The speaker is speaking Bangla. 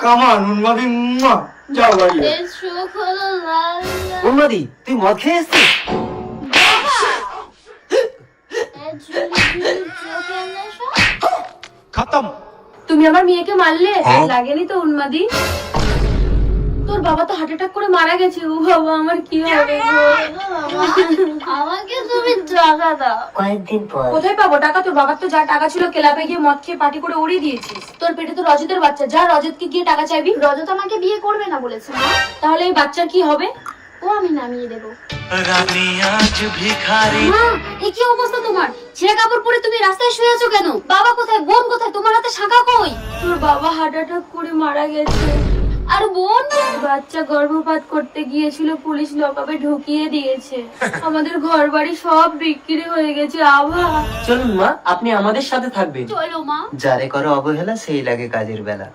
কামান উন্মাদি, যাও বাড়ি। উন্নতি, তুই মদ খেয়ে এসছিস? খতম। তুমি আমার মেয়েকে মারলে? লাগেনি তো উন্মাদি? তোর বাবা তো হার্ট অ্যাটাক করে মারা গেছে। ও বাবা, আমার কি হবে গো? আমাকে তুমি টাকা দাও। কয়েকদিন পর কোথায় পাবো টাকা? তোর বাবার তো যা টাকা ছিল ক্লাবে গিয়ে মদ খেয়ে পার্টি করে উড়িয়ে দিয়েছিস। তোর পেটে তো রজতের বাচ্চা, যা রজতকে গিয়ে টাকা চাইবি। রজত আমাকে বিয়ে করবে না বলেছে মা। তাহলে এই বাচ্চার কি হবে? ও আমি নামিয়ে দেবো। মা, এ কি অবস্থা তোমার? ছেঁড়া কাপড় পরে তুমি রাস্তায় শুয়ে আছো কেন? বাবা কোথায়? বোন কোথায়? তোমার হাতে শাঁখা কই? তোর বাবা হার্ট অ্যাটাক করে মারা গেছে। আর বোন? বাচ্চা গর্ভপাত করতে গিয়েছিল, পুলিশ লকআপে ঢুকিয়ে দিয়েছে। আমাদের ঘর বাড়ি সব বিক্রি হয়ে গেছে। আভা, চলুন মা, আপনি আমাদের সাথে থাকবেন। চলো মা। যারে করো অবহেলা সেই লাগে কাজের বেলা।